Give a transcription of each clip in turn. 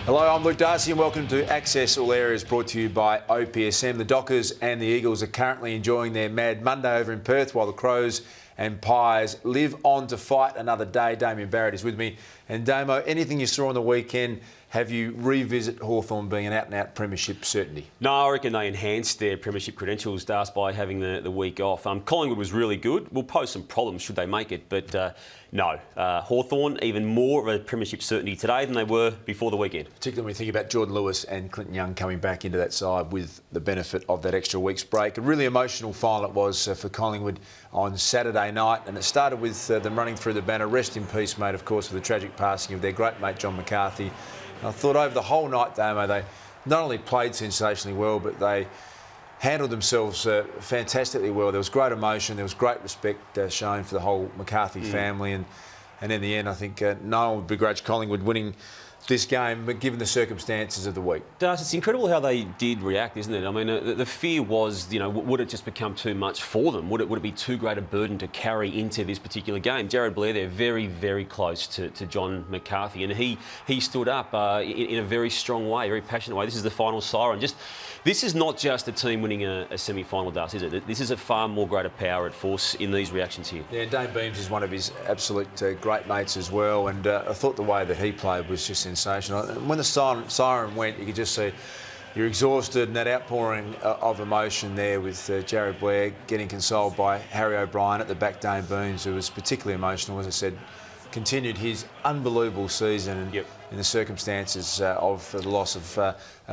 Hello, I'm Luke Darcy and welcome to Access All Areas, brought to you by OPSM. The Dockers and the Eagles are currently enjoying their Mad Monday over in Perth, while the Crows and Pies live on to fight another day. Damien Barrett is with me. And Damo, anything you saw on the weekend, have you revisit Hawthorn being an out-and-out premiership certainty? No, I reckon they enhanced their premiership credentials, Das, by having the week off. Collingwood was really good. Will pose some problems should they make it, but no. Hawthorn, even more of a premiership certainty today than they were before the weekend. Particularly when you think about Jordan Lewis and Clinton Young coming back into that side with the benefit of that extra week's break. A really emotional final it was for Collingwood on Saturday night, and it started with them running through the banner. Rest in peace, mate, of course, with the tragic passing of their great mate John McCarthy. I thought over the whole night, Damo, they not only played sensationally well, but they handled themselves fantastically well. There was great emotion, there was great respect shown for the whole McCarthy family, and in the end, I think no one would begrudge Collingwood winning this game, but given the circumstances of the week. Das, it's incredible how they did react, isn't it? I mean, the fear was, you know, would it just become too much for them? Would it be too great a burden to carry into this particular game? Jared Blair there, very, very close to John McCarthy, and he stood up in a very strong way, very passionate way. This is the final siren. This is not just a team winning a semi-final, Das, is it? This is a far more greater power at force in these reactions here. Yeah, Dane Beams is one of his absolute great mates as well, and I thought the way that he played was just sensational. When the siren went, you could just see you're exhausted, and that outpouring of emotion there with Jared Blair getting consoled by Harry O'Brien at the back. Dane Beams, who was particularly emotional, as I said, continued his unbelievable season, and in the circumstances of the loss of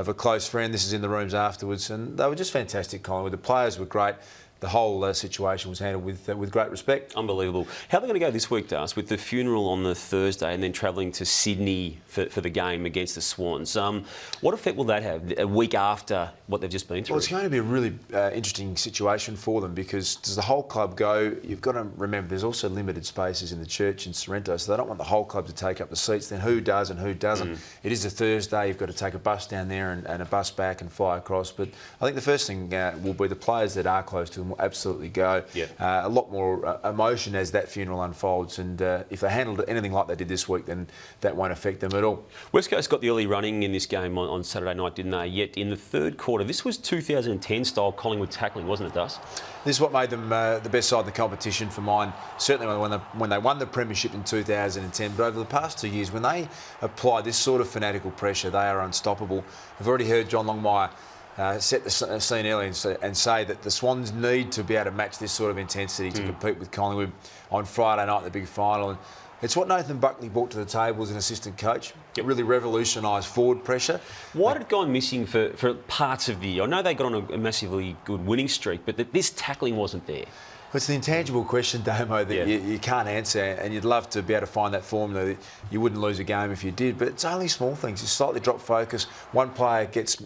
a close friend. This is in the rooms afterwards, and they were just fantastic, Collingwood. The players were great. The whole situation was handled with great respect. Unbelievable. How are they going to go this week, Das, with the funeral on the Thursday and then travelling to Sydney for the game against the Swans? What effect will that have a week after what they've just been through? Well, it's going to be a really interesting situation for them, because does the whole club go? You've got to remember there's also limited spaces in the church in Sorrento, so they don't want the whole club to take up the seats. Then who does and who doesn't? It is a Thursday. You've got to take a bus down there and a bus back and fly across. But I think the first thing will be the players that are close to them will absolutely go. A lot more emotion as that funeral unfolds, and if they handled it anything like they did this week, then that won't affect them at all. West Coast got the early running in this game on Saturday night, didn't they? Yet in the third quarter, this was 2010 style Collingwood tackling, wasn't it, Das? This is what made them the best side in the competition for mine, certainly when they won the premiership in 2010. But over the past 2 years, when they apply this sort of fanatical pressure, they are unstoppable. I've already heard John Longmire set the scene early and say that the Swans need to be able to match this sort of intensity to compete with Collingwood on Friday night in the big final. And it's what Nathan Buckley brought to the table as an assistant coach. It really revolutionised forward pressure. Why did it go missing for parts of the year? I know they got on a massively good winning streak, but this tackling wasn't there. It's an intangible question, Damo, that you can't answer, and you'd love to be able to find that formula that you wouldn't lose a game if you did, but it's only small things. You slightly drop focus, one player gets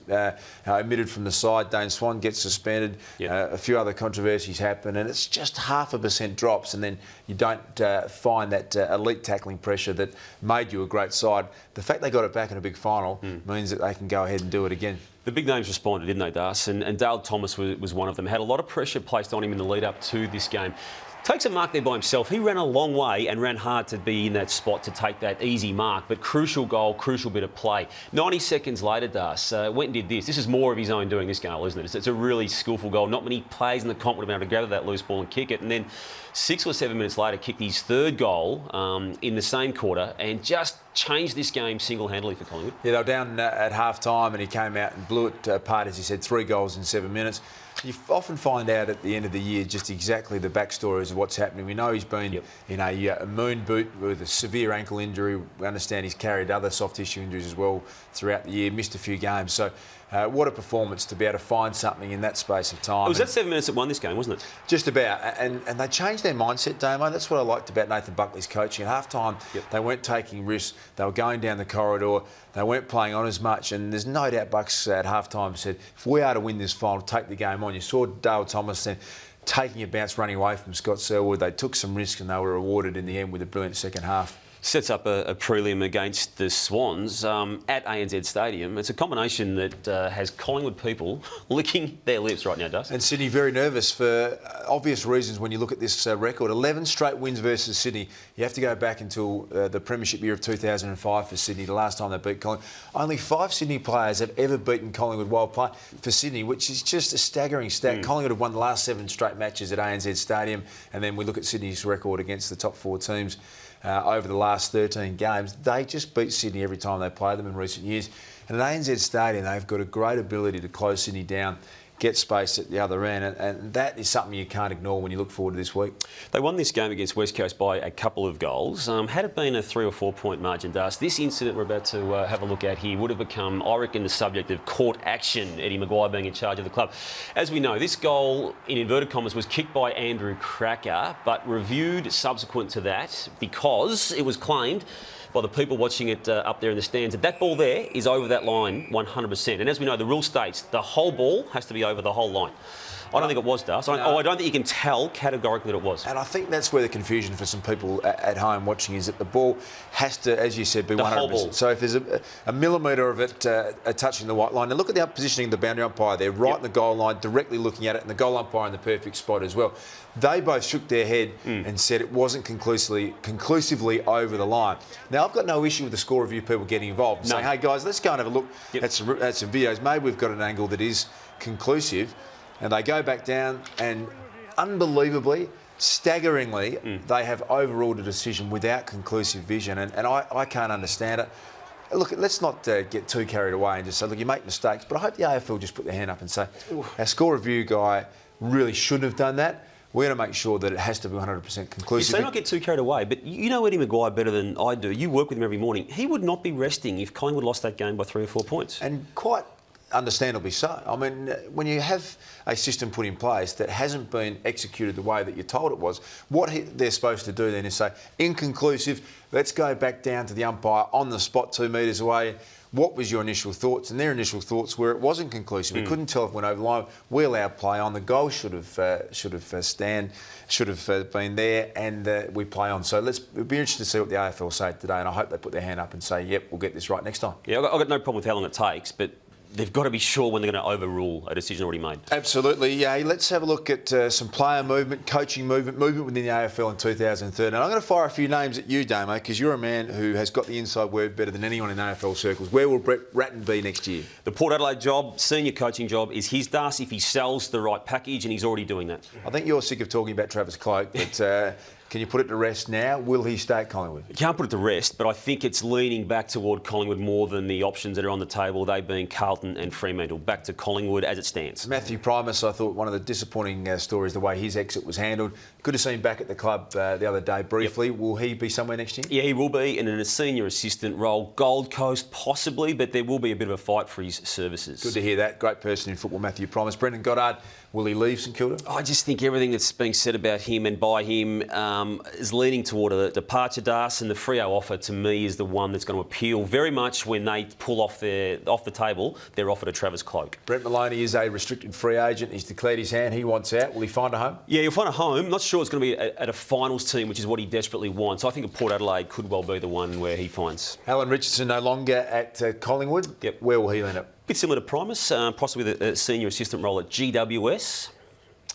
omitted from the side, Dane Swan gets suspended, a few other controversies happen, and it's just 0.5% drops, and then you don't find that elite tackling pressure that made you a great side. The fact they got it back in a big final means that they can go ahead and do it again. The big names responded, didn't they, Das? And Dale Thomas was one of them. Had a lot of pressure placed on him in the lead-up to this game. Takes a mark there by himself. He ran a long way and ran hard to be in that spot to take that easy mark, but crucial goal, crucial bit of play. 90 seconds later, Das went and did this. This is more of his own doing, this goal, isn't it? It's a really skillful goal. Not many players in the comp would have been able to gather that loose ball and kick it. And then 6 or 7 minutes later, kicked his third goal in the same quarter and just changed this game single-handedly for Collingwood. Yeah, they were down at half-time and he came out and blew it apart, as he said, 3 goals in 7 minutes. You often find out at the end of the year just exactly the backstories of what's happening. We know he's been in a moon boot with a severe ankle injury. We understand he's carried other soft tissue injuries as well throughout the year, missed a few games. So what a performance to be able to find something in that space of time. It was that 7 minutes that won this game, wasn't it? Just about. And they changed their mindset, Damo. That's what I liked about Nathan Buckley's coaching. At half-time, they weren't taking risks. They were going down the corridor. They weren't playing on as much. And there's no doubt Bucks at half-time said, if we are to win this final, take the game on. You saw Dale Thomas then taking a bounce, running away from Scott Selwood. They took some risks and they were rewarded in the end with a brilliant second half. Sets up a prelim against the Swans at ANZ Stadium. It's a combination that has Collingwood people licking their lips right now, Dust. And Sydney very nervous for obvious reasons when you look at this record. 11 straight wins versus Sydney. You have to go back until the premiership year of 2005 for Sydney, the last time they beat Collingwood. Only 5 Sydney players have ever beaten Collingwood while playing for Sydney, which is just a staggering stat. Collingwood have won the last 7 straight matches at ANZ Stadium, and then we look at Sydney's record against the top 4 teams over the last 13 games. They just beat Sydney every time they play them in recent years. And at ANZ Stadium, they've got a great ability to close Sydney down, get space at the other end, and that is something you can't ignore when you look forward to this week. They won this game against West Coast by a couple of goals. Had it been a 3 or 4 point margin, Dust, this incident we're about to have a look at here would have become, I reckon, the subject of court action, Eddie Maguire being in charge of the club. As we know, this goal, in inverted commas, was kicked by Andrew Cracker, but reviewed subsequent to that because it was claimed by the people watching it up there in the stands that ball there is over that line 100%. And as we know, the rule states the whole ball has to be over the whole line. I don't think it was, Dust. No. I don't think you can tell categorically that it was. And I think that's where the confusion for some people at home watching is that the ball has to, as you said, be 100%. Whole ball. So if there's a millimetre of it touching the white line, now look at the positioning of the boundary umpire there, right in the goal line, directly looking at it, and the goal umpire in the perfect spot as well. They both shook their head and said it wasn't conclusively over the line. Now, I've got no issue with the score review people getting involved and saying, hey, guys, let's go and have a look at some videos. Maybe we've got an angle that is conclusive. And they go back down and unbelievably, staggeringly, they have overruled a decision without conclusive vision. And I can't understand it. Look, let's not get too carried away and just say, look, you make mistakes. But I hope the AFL just put their hand up and say, our score review guy really shouldn't have done that. We're going to make sure that it has to be 100% conclusive. You say not get too carried away, but you know Eddie Maguire better than I do. You work with him every morning. He would not be resting if Collingwood lost that game by 3 or 4 points. And quite understandably so. I mean, when you have a system put in place that hasn't been executed the way that you're told it was, what they're supposed to do then is say, inconclusive, let's go back down to the umpire on the spot 2 metres away. What was your initial thoughts? And their initial thoughts were it wasn't conclusive. We couldn't tell if it went over the line. We allowed play on. The goal should have been there, and we play on. So it'll be interesting to see what the AFL say today, and I hope they put their hand up and say, yep, we'll get this right next time. Yeah, I've got no problem with how long it takes, but they've got to be sure when they're going to overrule a decision already made. Absolutely. Yeah, let's have a look at some player movement, coaching movement within the AFL in 2013. And I'm going to fire a few names at you, Damo, because you're a man who has got the inside word better than anyone in AFL circles. Where will Brett Ratton be next year? The Port Adelaide job, senior coaching job, is his task if he sells the right package, and he's already doing that. I think you're sick of talking about Travis Cloke, but can you put it to rest now? Will he stay at Collingwood? You can't put it to rest, but I think it's leaning back toward Collingwood more than the options that are on the table, they being Carlton and Fremantle. Back to Collingwood as it stands. Matthew Primus, I thought one of the disappointing stories, the way his exit was handled. Good to see him back at the club the other day briefly. Yep. Will he be somewhere next year? Yeah, he will be, and in a senior assistant role. Gold Coast, possibly, but there will be a bit of a fight for his services. Good to hear that. Great person in football, Matthew Primus. Brendan Goddard, will he leave St Kilda? I just think everything that's being said about him and by him is leaning toward a departure, Das, and the Freo offer to me is the one that's going to appeal very much when they pull off the table their offer to Travis Cloke. Brent Maloney is a restricted free agent. He's declared his hand. He wants out. Will he find a home? Yeah, he'll find a home. Not sure it's going to be at a finals team, which is what he desperately wants. I think a Port Adelaide could well be the one where he finds. Alan Richardson no longer at Collingwood. Yep. Where will he end up? Bit similar to Primus, possibly with a senior assistant role at GWS.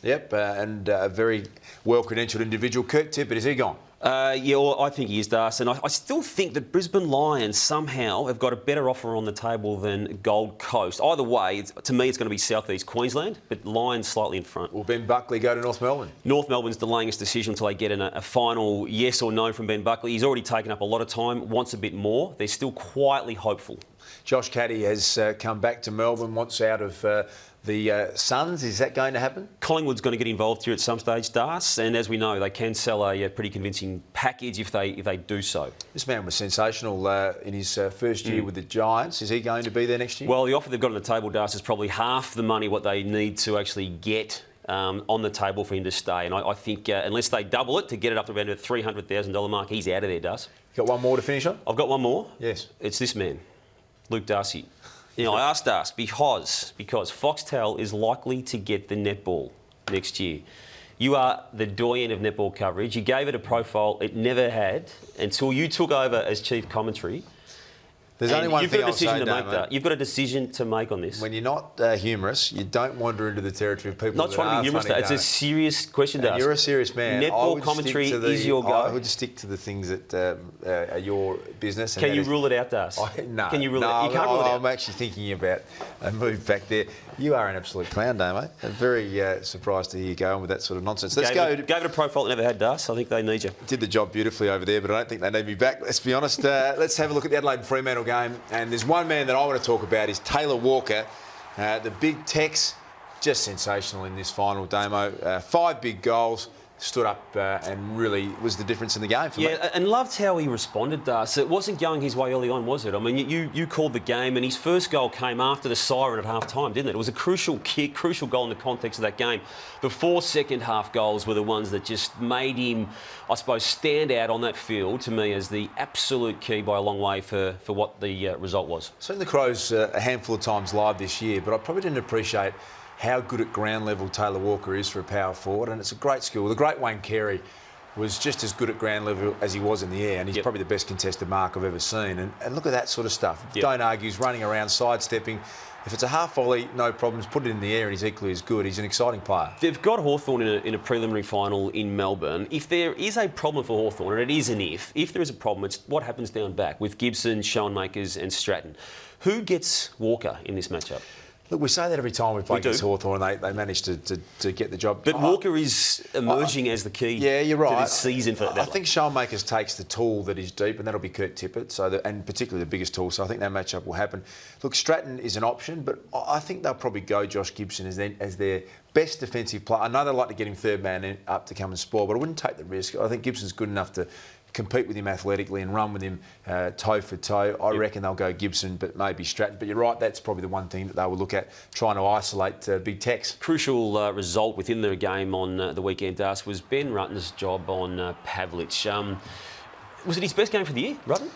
Yep, and a very well-credentialed individual. Kurt Tippett, is he gone? Yeah, well, I think he is, Das. And I still think that Brisbane Lions somehow have got a better offer on the table than Gold Coast. Either way, to me, it's going to be South East Queensland, but Lions slightly in front. Will Ben Buckley go to North Melbourne? North Melbourne's delaying his decision until they get a final yes or no from Ben Buckley. He's already taken up a lot of time, wants a bit more. They're still quietly hopeful. Josh Caddy has come back to Melbourne, wants out of the Suns. Is that going to happen? Collingwood's going to get involved here at some stage, Das, and as we know, they can sell a pretty convincing package if they do so. This man was sensational in his first year with the Giants. Is he going to be there next year? Well, the offer they've got on the table, Das, is probably half the money what they need to actually get on the table for him to stay. And I think unless they double it to get it up to around the $300,000 mark, he's out of there, Das. You got one more to finish on? I've got one more. Yes. It's this man, Luke Darcy. You know, I asked us because Foxtel is likely to get the netball next year. You are the doyen of netball coverage. You gave it a profile it never had until you took over as chief commentary. There's only one thing I'll say, Damo. You've got a decision to make on this. When you're not humorous, you don't wander into the territory of people Not that trying to are be humorous, funny, it's a serious question to ask. You're a serious man. Netball commentary is your go. I would stick to the things that are your business. Can you rule it out, Das? No. Can you rule it? You can't rule it out. I'm actually thinking about a move back there. You are an absolute clown, Damo. I'm very surprised to hear you going with that sort of nonsense. Gave it a profile it never had, Das. I think they need you. Did the job beautifully over there, but I don't think they need me back. Let's be honest. Let's have a look at the Adelaide and Fremantle game. And there's one man that I want to talk about is Taylor Walker. The big Tex, just sensational in this final, Damo. 5 big goals. Stood up and really was the difference in the game for me. Yeah, and loved how he responded, Das. It wasn't going his way early on, was it? I mean, you called the game, and his first goal came after the siren at half-time, didn't it? It was a crucial kick, crucial goal in the context of that game. The 4 second-half goals were the ones that just made him, I suppose, stand out on that field, to me, as the absolute key by a long way for what the result was. I've seen the Crows a handful of times live this year, but I probably didn't appreciate how good at ground level Taylor Walker is for a power forward, and it's a great skill. The great Wayne Carey was just as good at ground level as he was in the air, and he's probably the best contested mark I've ever seen. And look at that sort of stuff. Don't argue, he's running around, sidestepping. If it's a half volley, no problems. Put it in the air and he's equally as good. He's an exciting player. They've got Hawthorn in a preliminary final in Melbourne. If there is a problem for Hawthorn, and it is an if there is a problem, it's what happens down back with Gibson, Schoenmakers and Stratton. Who gets Walker in this matchup? Look, we say that every time we play against Hawthorn, they manage to get the job. But Walker is emerging as the key you're right. to this season for that. I think Schoenmakers takes the tool that is deep, and that'll be Kurt Tippett, and particularly the biggest tool, so I think that matchup will happen. Look, Stratton is an option, but I think they'll probably go Josh Gibson as their best defensive player. I know they like to get him third man up to come and spoil, but I wouldn't take the risk. I think Gibson's good enough to compete with him athletically and run with him toe for toe. I reckon they'll go Gibson, but maybe Stratton. But you're right, that's probably the one thing that they will look at, trying to isolate Big Tex. Crucial result within the game on the weekend, Das, was Ben Rutten's job on Pavlich. Was it his best game for the year, Rutten?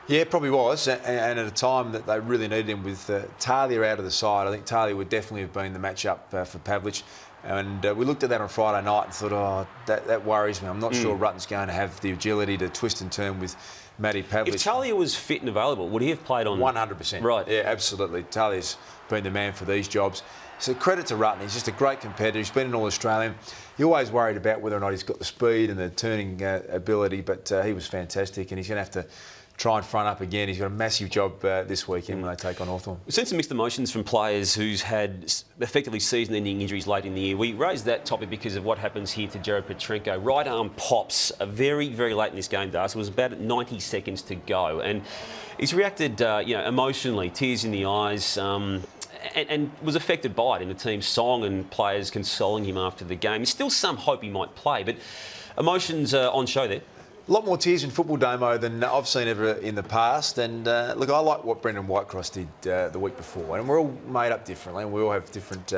Yeah, probably was, and at a time that they really needed him with Talia out of the side. I think Talia would definitely have been the matchup for Pavlich. And we looked at that on Friday night and thought, that worries me. I'm not sure Rutten's going to have the agility to twist and turn with Matty Pavlich. If Talia was fit and available, would he have played on? 100%. Right. Yeah, absolutely. Talia's been the man for these jobs. So credit to Rutten. He's just a great competitor. He's been an All-Australian. You're always worried about whether or not he's got the speed and the turning ability, but he was fantastic, and he's going to have to try and front up again. He's got a massive job this weekend when they take on Hawthorn. We've seen some mixed emotions from players who's had effectively season-ending injuries late in the year. We raised that topic because of what happens here to Jared Petrenko. Right arm pops very, very late in this game, Das. It was about 90 seconds to go, and he's reacted, emotionally, tears in the eyes. And was affected by it in the team's song and players consoling him after the game. There's still some hope he might play, but emotions on show there. A lot more tears in football, Damo, than I've seen ever in the past. And look, I like what Brendan Whitecross did the week before. And we're all made up differently, and we all have different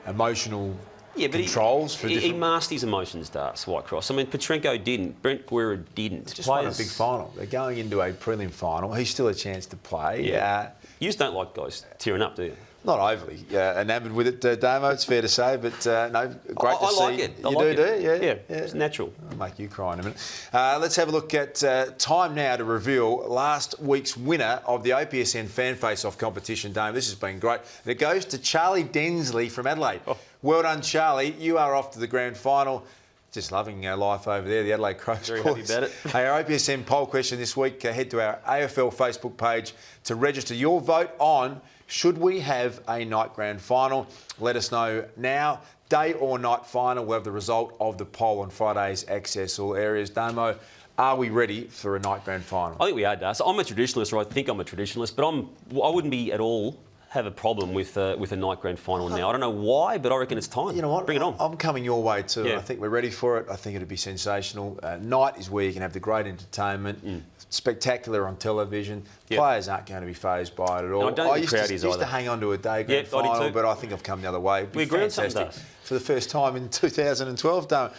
emotional controls. He masked his emotions, Das, Whitecross. I mean, Petrenko didn't. Brent Guerra didn't. Just won a big final. They're going into a prelim final. He's still a chance to play. Yeah. You just don't like guys tearing up, do you? Not overly enamoured with it, Damo, it's fair to say, but no, great to see. I like it. You do? Yeah, it's natural. I'll make you cry in a minute. Let's have a look at time now to reveal last week's winner of the OPSN Fan Face-Off competition, Damo. This has been great. And it goes to Charlie Densley from Adelaide. Oh. Well done, Charlie. You are off to the grand final. Just loving life over there, the Adelaide Crows. Very happy about it. Hey, our OPSN poll question this week, head to our AFL Facebook page to register your vote on should we have a night grand final. Let us know now, day or night final. We'll have the result of the poll on Friday's Access All Areas. Damo, are we ready for a night grand final? I think we are, Das. I'm a traditionalist, or I think I'm a traditionalist, but I wouldn't be at all have a problem with a night grand final now. I don't know why, but I reckon it's time. You know what? Bring it on. I'm coming your way too. Yeah. I think we're ready for it. I think it'd be sensational. Night is where you can have the great entertainment, spectacular on television. Yep. Players aren't going to be phased by it at all. No, I used to hang on to a day grand final, but I think I've come the other way. It'd be we agree on fantastic something, for the first time in 2012, don't we?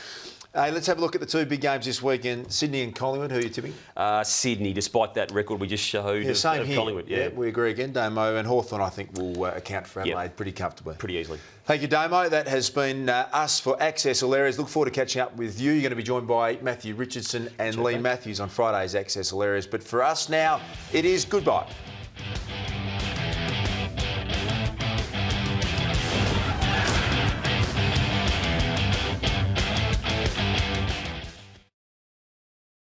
Hey, let's have a look at the two big games this weekend. Sydney and Collingwood. Who are you tipping? Sydney, despite that record we just showed. Yeah, same of here. Collingwood. Yeah, we agree again. Damo and Hawthorn, I think, will account for Adelaide pretty comfortably. pretty easily. Thank you, Damo. That has been us for Access All Areas. Look forward to catching up with you. You're going to be joined by Matthew Richardson and Lee Matthews on Friday's Access All Areas. But for us now, it is goodbye.